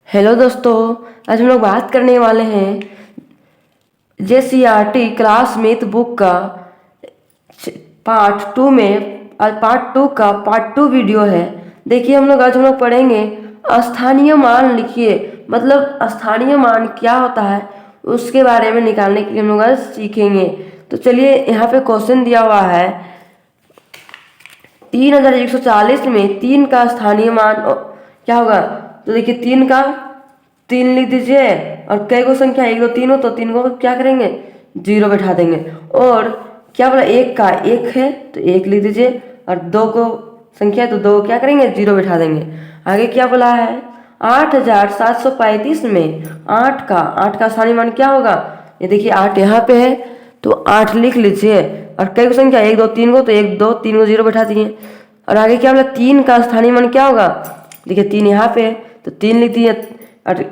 Hello दोस्तों, आज हम लोग बात करने वाले हैं JCRT क्लास मैथ बुक का पार्ट टू में। आज पार्ट टू वीडियो है। देखिए आज हम लोग पढ़ेंगे स्थानीय मान लिखिए। मतलब स्थानीय मान क्या होता है उसके बारे में निकालने के लिए हम लोग आज सीखेंगे। तो चलिए, यहाँ पे क्वेश्चन दिया हुआ है 3140 में 3 का स्थानीय मान क्या होगा। तो देखिए 3 लिख दीजिए और कई को संख्या 1 2 3 हो तो 3 को क्या करेंगे, 0 बैठा देंगे। और क्या बोला, 1 का 1 है तो 1 लिख दीजिए और 2 को संख्या है तो 2 क्या करेंगे, 0 बैठा देंगे। आगे क्या बोला है, 8735 में 8 का स्थानीय मान क्या होगा। ये देखिए 8 यहाँ पे है तो 8 लिख लीजिए और कई को संख्या 1 2 3 को तो 1 2 3 को 0 बैठा दिए। और आगे क्या बोला, 3 का स्थानीय मान क्या होगा। देखिए 3 यहाँ पे है तो 3 लिख दिए और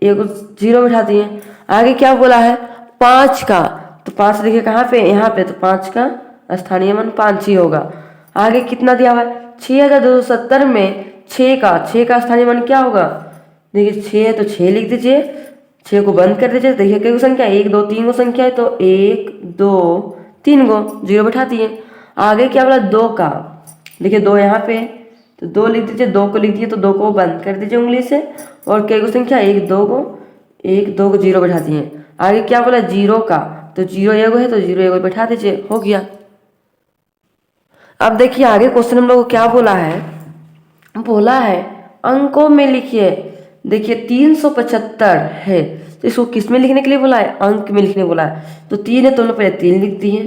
1 0 बैठा दिए। आगे क्या बोला है, 5 का, तो 5 देखिए कहाँ पे, यहाँ पे, तो 5 का स्थानीय मान 5 ही होगा। आगे कितना दिया हुआ है, 6270 में 6 का स्थानीय मान क्या होगा। देखिए 6 है तो 6 लिख दीजिए, 6 को बंद कर दीजिए। देखिए कई को संख्या 1 2 3 को संख्या है तो 1 2 3 को 0 बैठा दिए। आगे क्या बोला, 2 का, देखिए 2 यहाँ पे तो 2 लिख दीजिए, 2 को लिख दिए तो 2 को बंद कर दीजिए उंगली से। और कई को संख्या 1 2 को 0 बैठा दिए। आगे क्या बोला, 0 का, तो 0 1 है तो 0 1 बैठा दीजिए, हो गया। अब देखिए आगे क्वेश्चन हम लोग को क्या बोला है अंकों में लिखिए। देखिए 375 है तो इसको किस में लिखने के लिए बोला है, अंक में लिखने बोला है। तो 3 है तो हम लोग पहले 3 लिख दिए।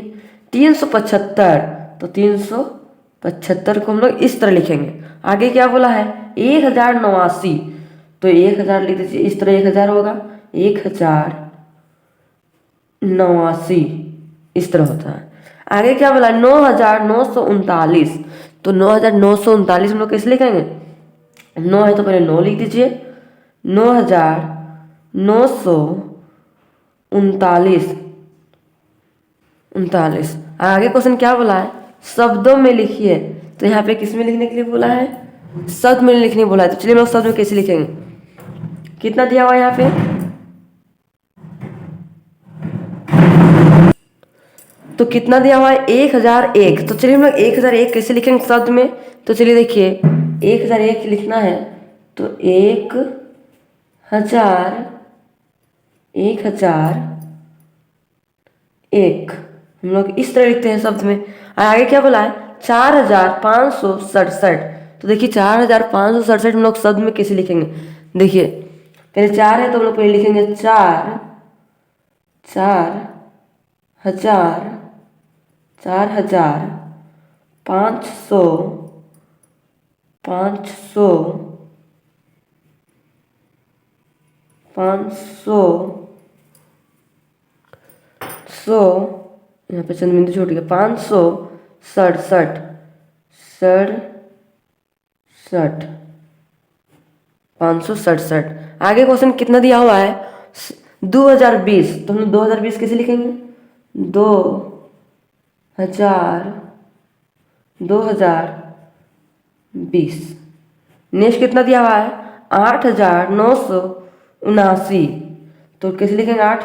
375 तो 375 को हम लोग इस तरह लिखेंगे। आगे क्या बोला है, 1089 तो 1000 लिख दीजिए, इस तरह 1000 होगा, 1089 इस तरह होता है। आगे क्या बोला, 9939 तो 9939 हम लोग कैसे लिखेंगे, 9 है तो पहले 9 लिख दीजिए, 9939 आगे क्वेश्चन क्या बोला है, शब्दों में लिखिए। तो यहाँ पे किस में लिखने के लिए बोला है, शब्द में लिखने बोला है। तो चलिए हम लोग शब्द में कैसे लिखेंगे, कितना दिया हुआ है यहाँ पे, तो कितना दिया हुआ है 1001। तो चलिए हम लोग 1001 कैसे लिखेंगे शब्द में। तो चलिए देखिए 1001 लिखना है तो 1001 हम लोग इस तरह लिखते हैं शब्द में। और आगे क्या बोला है, 4567। तो देखिए 4567 हम लोग शब्द में कैसे लिखेंगे। देखिए पहले 4 है तो हम लोग पहले लिखेंगे 500 यहाँ पे चंद बिंदु छोड़ गया, 567। आगे क्वेश्चन कितना दिया हुआ है, 2020। तो हम 2020 कैसे लिखेंगे, 2020। नेक्स्ट कितना दिया हुआ है, 8979। तो कैसे लिखेंगे, 8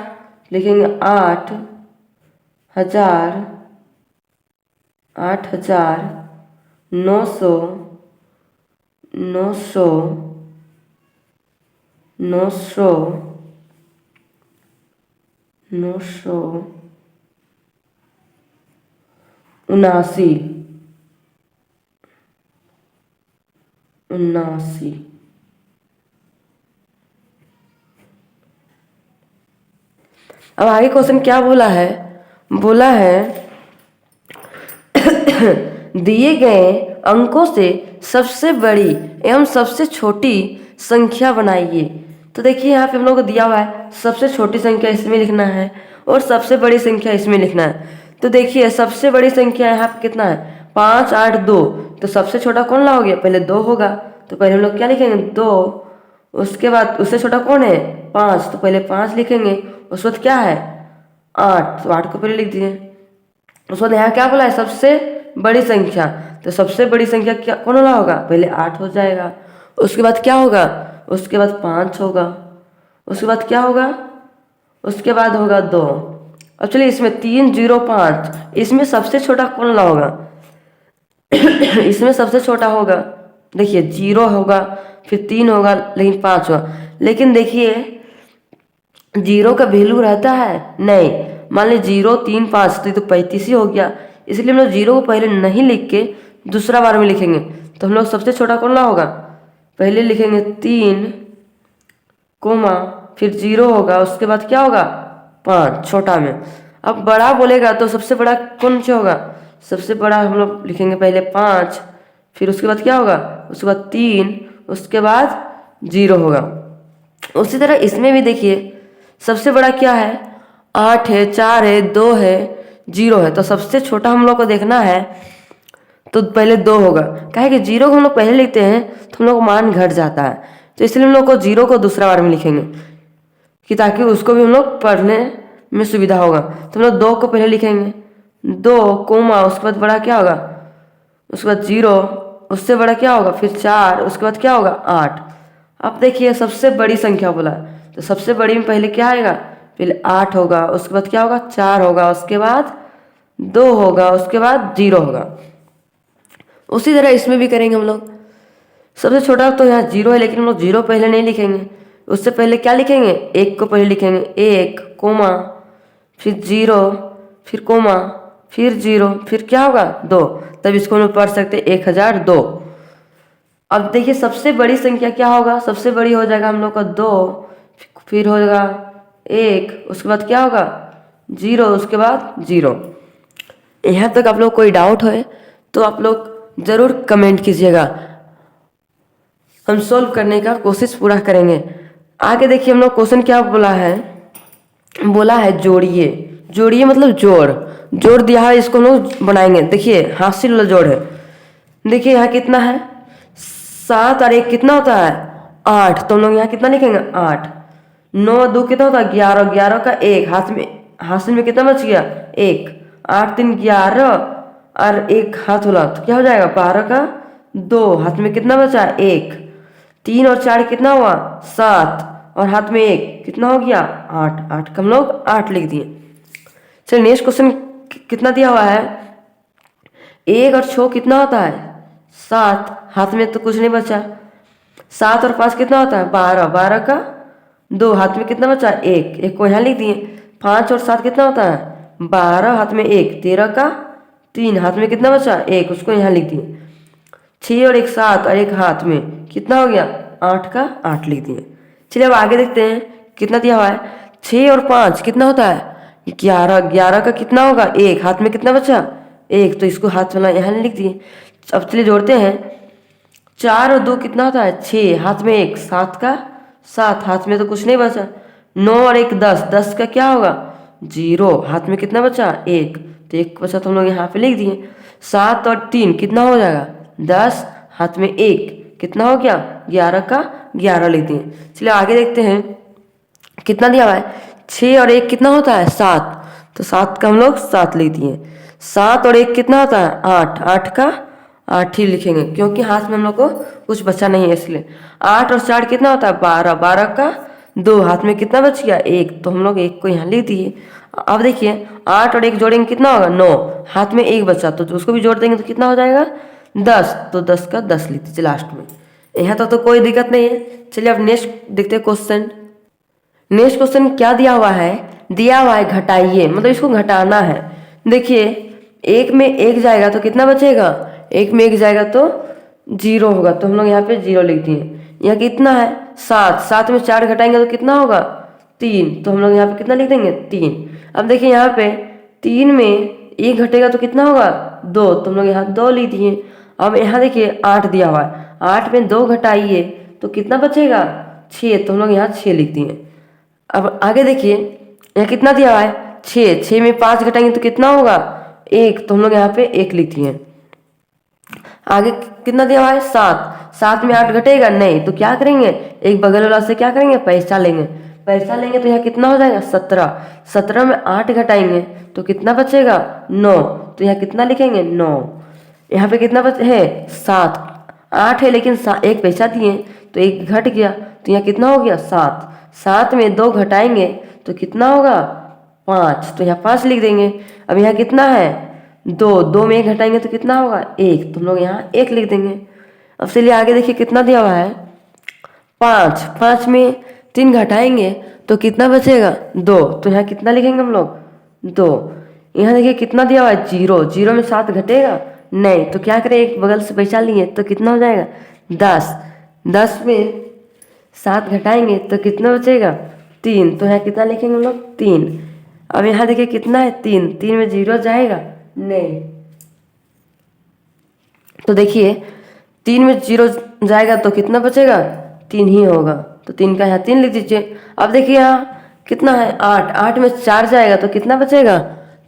लिखेंगे, 8979 अब आगे क्वेश्चन क्या बोला है, दिए गए अंकों से सबसे बड़ी एवं सबसे छोटी संख्या बनाइए। तो देखिए यहाँ पे हम लोग को दिया हुआ है सबसे छोटी संख्या इसमें लिखना है और सबसे बड़ी संख्या इसमें लिखना है। तो देखिए सबसे बड़ी संख्या यहाँ पे कितना है, 5 8 2। तो सबसे छोटा कौन ला हो गया, पहले 2 होगा तो पहले हम लोग क्या लिखेंगे, 2। उसके बाद उससे छोटा कौन है, 5, तो पहले 5 लिखेंगे। उसके बाद क्या है, 8, तो 8 को पहले लिख दिए। उसके बाद यहाँ क्या बोला है, सबसे बड़ी संख्या। तो सबसे बड़ी संख्या क्या कौन वाला होगा, पहले 8 हो जाएगा। उसके बाद क्या होगा, उसके बाद 5 होगा, उसके बाद क्या होगा, उसके बाद होगा 2। अब चलिए इसमें 3 0 5, इसमें सबसे छोटा कौन ला होगा? इसमें सबसे छोटा होगा, देखिए 0 होगा, फिर 3 होगा, लेकिन 5 होगा। लेकिन देखिए 0 का वैल्यू रहता है नहीं, मान लीजिए 0 3 5 तो ये तो 35 ही हो गया। इसलिए हम लोग 0 को पहले नहीं लिख के दूसरा बार में लिखेंगे। तो हम लोग सबसे छोटा कौन ला होगा, पहले लिखेंगे 3 कोमा फिर 0 होगा, उसके बाद क्या होगा 5 छोटा में। अब बड़ा बोलेगा तो सबसे बड़ा कौन सा होगा, सबसे बड़ा हम लोग लिखेंगे पहले 5, फिर उसके बाद क्या होगा, उसके बाद 3, उसके बाद 0 होगा। उसी तरह इसमें भी देखिए सबसे बड़ा क्या है, 8 है, 4 है, 2 है, 0 है। तो सबसे छोटा हम लोग को देखना है तो पहले 2 होगा। काहे कि 0 को हम लोग पहले लिखते हैं तो हम लोग को मान घट जाता है, तो इसलिए हम लोग को 0 को दूसरा बार में लिखेंगे कि ताकि उसको भी हम लोग पढ़ने में सुविधा होगा। तो हम लोग 2 को पहले लिखेंगे, 2 कोमा, उसके बाद बड़ा क्या होगा, उसके बाद 0, उससे बड़ा क्या होगा, फिर 4, उसके बाद क्या होगा 8। अब देखिए सबसे बड़ी संख्या बोला तो सबसे बड़ी में पहले क्या आएगा, पहले 8 होगा, उसके बाद क्या होगा 4 होगा, उसके बाद 2 होगा, उसके बाद 0 होगा। उसी तरह इसमें भी करेंगे हम लोग। सबसे छोटा तो यहाँ 0 है, लेकिन हम लोग 0 पहले नहीं लिखेंगे, उससे पहले क्या लिखेंगे, 1 को पहले लिखेंगे, 1 कोमा फिर 0 फिर कोमा फिर 0 फिर क्या होगा 2, तब इसको हम लोग पढ़ सकते 1002। अब देखिए सबसे बड़ी संख्या क्या होगा, सबसे बड़ी हो जाएगा हम लोग का 2, फिर हो जाएगा 1, उसके बाद क्या होगा 0, उसके बाद 0। यहाँ तक आप लोग कोई डाउट है तो आप लोग ज़रूर कमेंट कीजिएगा, हम सोल्व करने का कोशिश पूरा करेंगे। आगे देखिए हम लोग क्वेश्चन क्या बोला है जोड़िए। जोड़िए मतलब जोड़ दिया है, इसको हम लोग बनाएंगे। देखिए हासिल वाला जोड़ है, देखिए यहाँ कितना है 7 और 1 कितना होता है 8, तो हम लोग यहाँ कितना लिखेंगे 8। 9 2 कितना होता है 11, 11 का 1 हासिल में कितना बच गया 1, 8 3 11 और 1 हाथ वाला तो क्या हो जाएगा 12 का 2, हाथ में कितना बचा 1, 3 और 4 कितना हुआ 7 और हाथ में 1 कितना हो गया 8, 8 का हम लोग 8 लिख दिए। चलिए नेक्स्ट क्वेश्चन कितना दिया हुआ है, 1 और 6 कितना होता है 7, हाथ में तो कुछ नहीं बचा। 7 और 5 कितना होता है 12, 12 का 2, हाथ में कितना बचा 1, 1 को यहाँ लिख दिए। 5 और 7 कितना होता है 12, हाथ में 1, 13 का 3, हाथ में कितना बचा 1, उसको यहाँ लिख दिए। 6 और 1 7 और 1 हाथ में कितना हो गया 8 का 8 लिख दिए। चलिए अब आगे देखते हैं कितना दिया हुआ है। 6 और 5 कितना होता है 11, 11 का कितना होगा 1, हाथ में कितना बचा 1, तो इसको हाथ वाला यहाँ लिख दिए। अब चलिए जोड़ते हैं। 4 और 2 कितना होता है 6, हाथ में 1, 7 का 7, हाथ में तो कुछ नहीं बचा। 9 और 1 10, 10 का क्या होगा 0, हाथ में कितना बचा 1, तो 1 बचा तो हम लोग यहाँ पे लिख दिए। 7 और 3 कितना हो जाएगा 10, हाथ में 1 कितना हो गया 11 का 11 लिख दिए। चलिए आगे देखते हैं कितना दिया हुआ है। 6 और 1 कितना होता है 7, तो 7 का हम लोग 7 लिख दिए। 7 और 1 कितना होता है 8, 8 का 8 ही लिखेंगे क्योंकि हाथ में हम लोग को कुछ बचा नहीं है इसलिए। 8 और 4 कितना होता है 12, 12 का 2, हाथ में कितना बच गया 1, तो हम लोग 1 को यहाँ लिख दिए। अब देखिए 8 और 1 जोड़ेंगे कितना होगा 9, हाथ में 1 बचा तो उसको भी जोड़ देंगे तो कितना हो जाएगा 10, तो 10 का 10 लिख दीजिए लास्ट में। यहाँ तो कोई दिक्कत नहीं है। चलिए अब नेक्स्ट देखते हैं क्वेश्चन। नेक्स्ट क्वेश्चन क्या दिया हुआ है घटाइए, मतलब इसको घटाना है। देखिए 1 में 1 जाएगा तो कितना बचेगा, 1 में 1 जाएगा तो 0 होगा, तो हम लोग यहाँ पे 0 लिख दिए। यहाँ कितना है 7, 7 में 4 घटाएंगे तो कितना होगा 3, तो हम लोग यहाँ पे कितना लिख देंगे 3। अब देखिए यहाँ पे 3 में 1 घटेगा तो कितना होगा 2, तो हम लोग यहाँ 2 लिख दिए। अब यहाँ देखिए 8 दिया हुआ है, 8 में 2 घटाइए तो कितना बचेगा 6, तो हम लोग यहाँ 6 लिख दिए। अब आगे देखिए यहाँ कितना दिया हुआ है 6, 6 में 5 घटाएंगे तो कितना होगा 1, तो हम लोग यहाँ पे 1 लिख दिए। आगे कितना दिया हुआ है 7, 7 में 8 घटेगा नहीं, तो क्या करेंगे एक बगल वाला से क्या करेंगे पैसा लेंगे। पैसा लेंगे तो यहाँ कितना हो जाएगा 17, 17 में 8 घटाएंगे तो कितना बचेगा 9, तो यहाँ कितना लिखेंगे 9। यहाँ पे कितना बचे है 7, 8 है लेकिन 1 पैसा दिए तो 1 घट गया तो यहाँ कितना हो गया 7। 7 में 2 घटाएंगे तो कितना होगा 5, तो यहाँ 5 लिख देंगे। अब यहाँ कितना है 2, 2 में 1 घटाएंगे तो कितना होगा 1, तो हम लोग यहाँ 1 लिख देंगे। अब चलिए आगे देखिए कितना दिया हुआ है 5। 5 में 3 घटाएंगे तो कितना बचेगा 2, तो यहाँ कितना लिखेंगे हम लोग 2। यहाँ देखिए कितना दिया हुआ है 0। 0 में 7 घटेगा नहीं, तो क्या करें एक बगल से पैसा लिए तो कितना हो जाएगा 10। 10 में 7 घटाएंगे तो कितना बचेगा 3, तो यहाँ कितना लिखेंगे हम लोग 3। अब यहाँ देखिए कितना है 3। 3 में 0 जाएगा नहीं, तो देखिए 3 में 0 जाएगा तो कितना बचेगा 3 ही होगा, तो 3 का यहाँ 3 लिख दीजिए। अब देखिए यहाँ कितना है 8। 8 में 4 जाएगा तो कितना बचेगा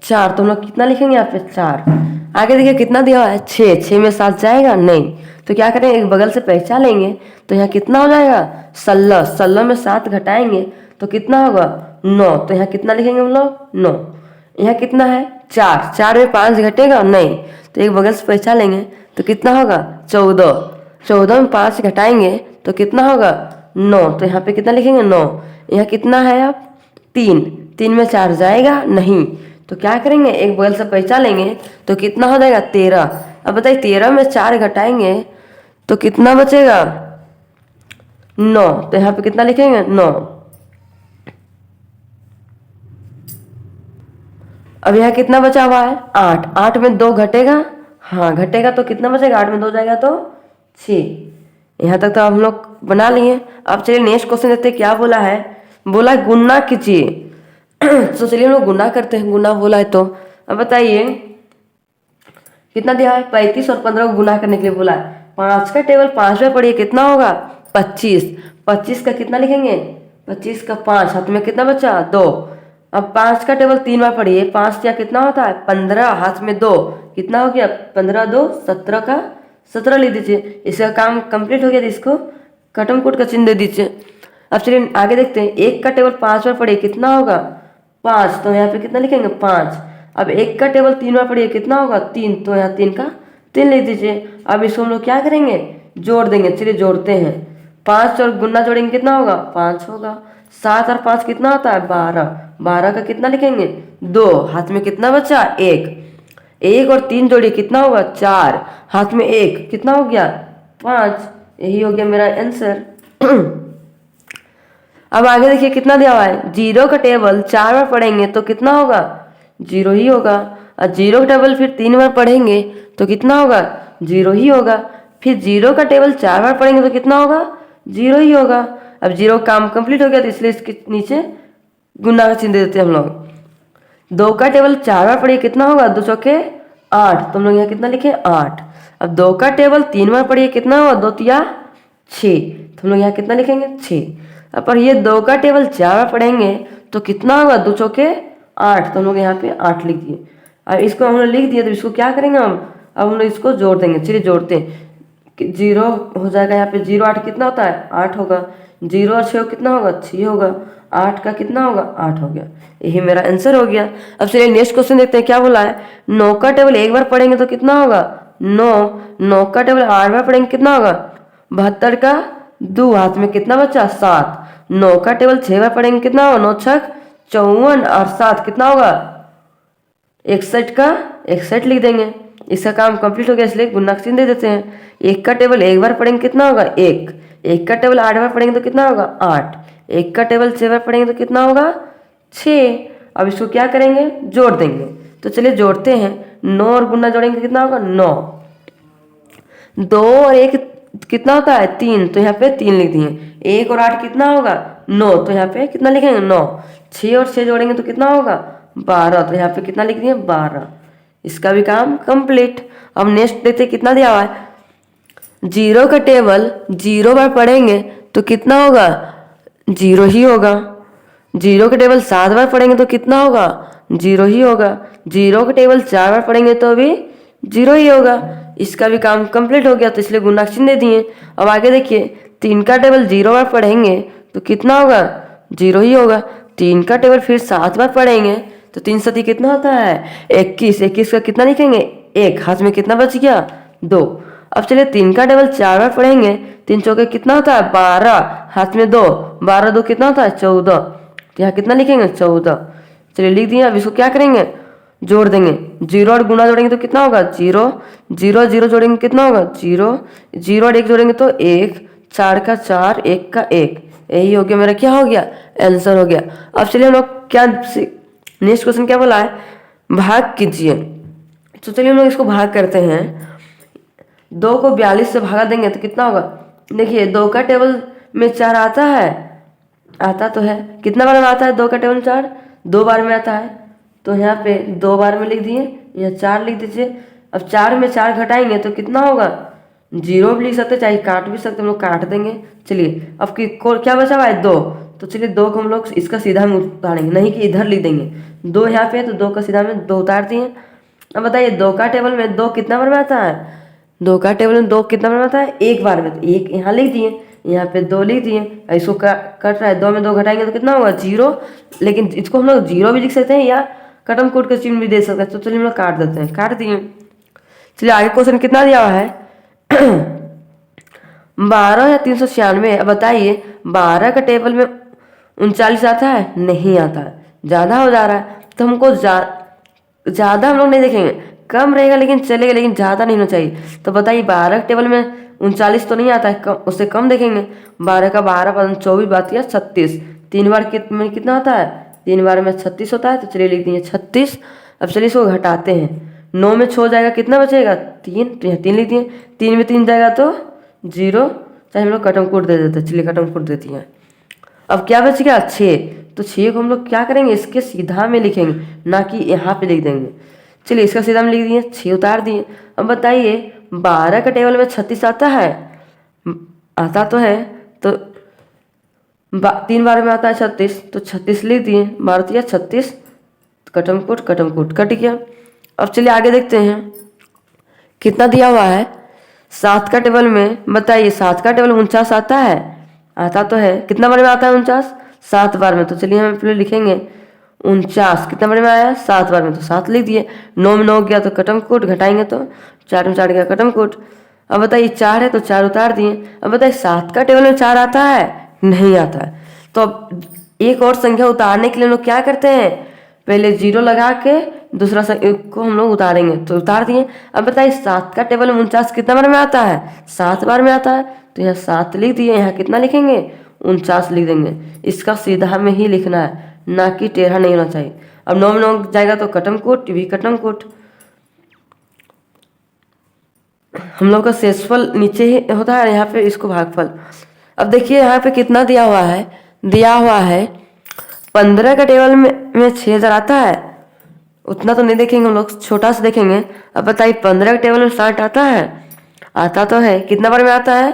4, तो हम लोग कितना लिखेंगे यहाँ पे 4। आगे देखिए कितना दिया हुआ है 6। 6 में 7 जाएगा नहीं, तो क्या करें एक बगल से पैसा लेंगे तो यहाँ कितना हो जाएगा 16। 16 में 7 घटाएंगे तो कितना होगा 9, तो यहाँ कितना लिखेंगे हम लोग 9। यहाँ कितना है 4। 4 में 5 घटेगा नहीं, तो एक बगल से पैसा लेंगे तो कितना होगा 14। 14 में 5 घटाएंगे तो कितना होगा 9, तो यहाँ पे कितना लिखेंगे 9। यहाँ कितना है अब 3। 3 में 4 जाएगा नहीं, तो क्या करेंगे एक बगल से पैसा लेंगे तो कितना हो जाएगा 13। अब बताइए 13 में 4 घटाएंगे तो कितना बचेगा 9, तो यहाँ पे कितना लिखेंगे 9। अब यहाँ कितना बचा हुआ है 8। 8 में 2 घटेगा, हाँ घटेगा, तो कितना बचेगा 8 में 2 जाएगा तो 6। यहाँ तक तो हम लोग बना लिए। अब चलिए नेक्स्ट क्वेश्चन देखते हैं क्या बोला है। बोला गुना कीजिए तो चलिए हम लोग गुना करते हैं। गुना बोला है तो अब बताइए कितना दिया है 35 और 15 को गुना करने के लिए बोला है। 5 का टेबल 5 में पढ़िए कितना होगा 25। 25 का कितना लिखेंगे 25 का 5, हाथ में कितना बचा 2। अब 5 का टेबल 3 बार पढ़िए, 5 या कितना होता है 15, हाथ में 2, कितना हो गया 15 2 17 का 17 लिख दीजिए। इसका काम कंप्लीट हो गया, तो इसको कटम कोट का चिन्ह दे दीजिए। अब चलिए आगे देखते हैं। 1 का टेबल 5 बार पढ़िए कितना होगा 5, तो यहाँ पे कितना लिखेंगे 5। अब 1 का टेबल 3 बार पढ़िए कितना होगा 3, तो यहाँ 3 का 3 लिख दीजिए। अब इसको हम लोग क्या करेंगे जोड़ देंगे। चलिए जोड़ते हैं। 5 और गुना जोड़ेंगे कितना होगा 5 होगा। 7 और 5 कितना होता है 12। 12 का कितना लिखेंगे 2, हाथ में कितना बचा 1। 1 और 3 जोड़िए कितना होगा 4, हाथ में 1, कितना हो गया 5। यही हो गया मेरा आंसर। अब आगे देखिए कितना दिया हुआ है। 0 का टेबल 4 बार पढ़ेंगे तो कितना होगा 0 ही होगा। और 0 का टेबल फिर 3 बार पढ़ेंगे तो कितना होगा 0 ही होगा। फिर 0 का टेबल 4 बार पढ़ेंगे तो कितना होगा 0 ही होगा। अब 0 काम कंप्लीट हो गया, तो इसलिए इसके नीचे गुना का चिन्ह दे देते हैं हम लोग। 2 का टेबल 4 बार पढ़िए कितना होगा 2 चौके 8, तो हम लोग यहाँ कितना लिखे 8। अब 2 का टेबल 3 बार पढ़िए कितना होगा 2 तिया 6, तो हम लोग यहाँ कितना लिखेंगे 6। अब पर ये 2 का टेबल 4 बार पढ़ेंगे तो कितना होगा 2 चौके 8, तो हम लोग यहाँ पे 8 लिख दिए। अब इसको हम लोग लिख दिए, तो इसको क्या करेंगे हम, अब हम लोग इसको जोड़ देंगे। चलिए जोड़ते हैं। 0 हो जाएगा यहाँ पे 0 8 कितना होता है 8 होगा। 0 और 6 कितना होगा 6 होगा। 8 का कितना होगा 8 हो गया। यही मेरा आंसर हो गया। अब चलिए नेक्स्ट क्वेश्चन देखते हैं क्या बोला है। 9 का टेबल 1 बार पढ़ेंगे तो कितना होगा 9। 9 का टेबल 8 बार पढ़ेंगे कितना होगा 72 का 2, हाथ में कितना बचा 7। 9 का टेबल 6 बार पढ़ेंगे कितना होगा 9 छक 54 और 7 कितना होगा 61 का 61 लिख देंगे। इसका काम कंप्लीट हो गया, इसलिए गुना का चिन्ह दे देते हैं। 1 का टेबल 1 बार पढ़ेंगे कितना होगा 1। 1 का टेबल 8 बार पढ़ेंगे तो कितना होगा 8। 1 का टेबल 6 बार पढ़ेंगे तो कितना होगा 6। अब इसको क्या करेंगे जोड़ देंगे। तो चलिए जोड़ते हैं। 9 और गुना जोड़ेंगे कितना होगा 9। 2 और 1 कितना होता है 3, तो यहाँ पे 3 लिख दिए। 1 और 8 कितना होगा 9, तो यहाँ पे कितना लिखेंगे 9। 6 और 6 जोड़ेंगे तो कितना होगा 12, तो यहाँ पे कितना लिख दिए 12। इसका भी काम कंप्लीट। अब नेक्स्ट देखते कितना दिया हुआ है। 0 का टेबल 0 बार पढ़ेंगे तो कितना होगा 0 ही होगा। 0 का टेबल 7 बार पढ़ेंगे तो कितना होगा 0 ही होगा। 0 का टेबल 4 बार पढ़ेंगे तो भी 0 ही होगा। इसका भी काम कंप्लीट हो गया, तो इसलिए गुना का चिन्ह दे दिए। अब आगे देखिए 3 का टेबल 0 बार पढ़ेंगे तो कितना होगा 0 ही होगा। 3 का टेबल फिर 7 बार पढ़ेंगे तो 3 7 कितना होता है 21। 21 का कितना लिखेंगे 1, हाथ में कितना बच गया 2। अब चलिए 3 का टेबल 4 बार पढ़ेंगे। 3 चौके कितना होता है 12, हाथ में 2, 12 2 कितना होता है 14। तो यहाँ कितना लिखेंगे 14। चलिए लिख दिए। अब इसको क्या करेंगे जोड़ देंगे। 0 और गुना जोड़ेंगे तो कितना होगा 0, 0 0 जोड़ेंगे कितना होगा 0, 0 और 1 जोड़ेंगे तो 1, 4 का 4, 1 का 1। यही हो गया मेरा, क्या हो गया आंसर हो गया। अब चलिए हम लोग क्या नेक्स्ट क्वेश्चन क्या बोला है, भाग कीजिए। तो चलिए हम लोग इसको भाग करते हैं। 2 को 42 से भागा देंगे तो कितना होगा। देखिए 2 का टेबल में 4 आता है, आता तो है। कितना बार में आता है 2 का टेबल 4, 2 बार में आता है। तो यहाँ पे 2 बार में लिख दिए, यहाँ 4 लिख दीजिए। अब 4 में 4 घटाएंगे तो कितना होगा 0 भी लिख सकते, चाहे काट भी सकते, हम लोग काट देंगे। चलिए अब क्या बचा हुआ है 2। तो चलिए 2 को हम लोग इसका सीधा में उतारेंगे, नहीं कि इधर लिख देंगे। 2 यहाँ पे है तो 2 का सीधा में 2 उतार दिए। अब बताइए 2 का टेबल में 2 कितना बार में आता है, 2 का टेबल में 2 कितना बार में आता है 1 बार में। तो 1 यहाँ लिख दिए, यहाँ पे 2 लिख दिए। इसको कट रहा है, 2 में 2 घटाएंगे तो कितना होगा 0। लेकिन इसको हम लोग 0 भी लिख सकते हैं या कटम कोट का चिन्ह भी दे सकते हैं। तो चलिए हम लोग काट देते हैं, काट दिए। चलिए आगे क्वेश्चन कितना दिया हुआ है 12 या 396। अब बताइए 12 का टेबल में 39 आता है, नहीं आता है, ज़्यादा हो जा रहा है। तो हमको ज़्यादा हम लोग नहीं देखेंगे, कम रहेगा लेकिन चलेगा, लेकिन ज़्यादा नहीं होना चाहिए। तो बताइए 12 के टेबल में 39 तो नहीं आता है, उससे कम देखेंगे। 12 का 12 5 24 बात या 36, 3 बार में कितना होता है 3 बार में 36 होता है। तो चलिए लिख दिए 36। अब चलिए इसको घटाते हैं, 9 में 6 जाएगा कितना बचेगा 3, तो यहाँ 3 लिख दिए। 3 में 3 जाएगा तो 0, चाहे हम लोग कटम कोट दे देते। चलिए कटम कोट देती हैं। अब क्या बच गया 6। तो 6 को हम लोग क्या करेंगे इसके सीधा में लिखेंगे, ना कि यहाँ पे लिख देंगे। चलिए इसका सीधा में लिख दिए, 6 उतार दिए। अब बताइए 12 का टेबल में 36 आता है, आता तो है। तो 3 बार में आता है 36, तो 36 लिख दिए। 12 या 36, कटम कोट कट गया। अब चलिए आगे देखते हैं कितना दिया हुआ है। 7 का टेबल में बताइए 7 का टेबल 49 आता है, आता तो है। कितना बार में आता है 49, 7 बार में। तो चलिए हम पहले लिखेंगे 49 कितना बार में आया 7 बार में, तो 7 लिख दिए। 9 में 9 गया तो कटम कोट, घटाएंगे तो 4 में 4 गया कटम कोट। अब बताइए 4 है तो 4 उतार दिए। अब बताइए 7 का टेबल में 4 आता है, नहीं आता है। तो अब एक और संख्या उतारने के लिए हम लोग क्या करते हैं, पहले 0 लगा के दूसरा को हम लोग उतारेंगे। तो उतार दिए। अब बताइए 7 का टेबल में 49 कितना बार में आता है 7 बार में आता है। तो यहाँ 7 लिख दिए, यहाँ कितना लिखेंगे 49 लिख देंगे। इसका सीधा में ही लिखना है, ना कि टेढ़ा नहीं होना चाहिए। अब 9 में 9 जाएगा तो कटम कोट भी कटम कोट। हम लोग का शेषफल नीचे ही होता है, यहाँ पे इसको भागफल। अब देखिए यहाँ पे कितना दिया हुआ है 15 का टेबल में 6000 आता है, उतना तो नहीं देखेंगे हम लोग, छोटा सा देखेंगे। अब बताइए 15 के टेबल में 60 आता है, आता तो है। कितना बार में आता है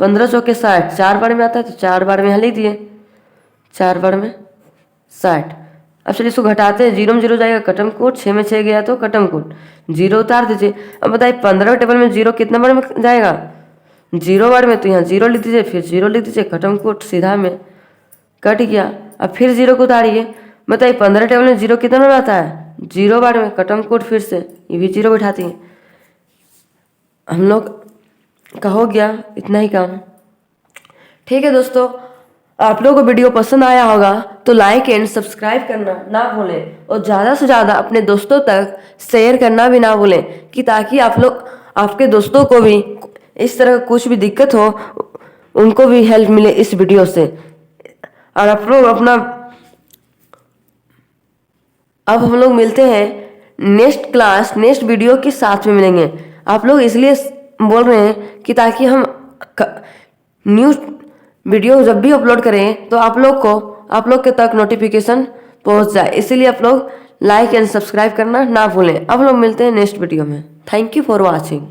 15 चौके 60, 4 बार में आता है। तो 4 बार में यहाँ लिख दिए, 4 बार में 60। अब चलिए इसको घटाते हैं, 0 में 0 जाएगा कटम कोट, 6 में 6 गया तो कटम कोट, 0 उतार दीजिए। अब बताइए 15 के टेबल में 0 कितना बार में जाएगा 0 बार में। तो यहाँ 0 लिख दीजिए, फिर 0 लिख दीजिए, कटम कोट सीधा में कट गया। अब फिर 0 को उतारिए। बताइए 15 टेबल में 0 कितना में आता है 0 बार में, कटम कोट फिर से ये भी 0 बैठाती है। हम लोग का हो गया इतना ही काम। ठीक है दोस्तों, आप लोगों को वीडियो पसंद आया होगा तो लाइक एंड सब्सक्राइब करना ना भूलें, और ज़्यादा से ज़्यादा अपने दोस्तों तक शेयर करना भी ना भूलें, कि ताकि आप लोग आपके दोस्तों को भी इस तरह कुछ भी दिक्कत हो उनको भी हेल्प मिले इस वीडियो से। और आप लोग अपना, अब हम लोग मिलते हैं नेक्स्ट क्लास नेक्स्ट वीडियो के साथ में मिलेंगे। आप लोग इसलिए बोल रहे हैं कि ताकि हम न्यू वीडियो जब भी अपलोड करें तो आप लोग के तक नोटिफिकेशन पहुंच जाए, इसीलिए आप लोग लाइक एंड सब्सक्राइब करना ना भूलें। अब लोग मिलते हैं नेक्स्ट वीडियो में। Thank you for watching.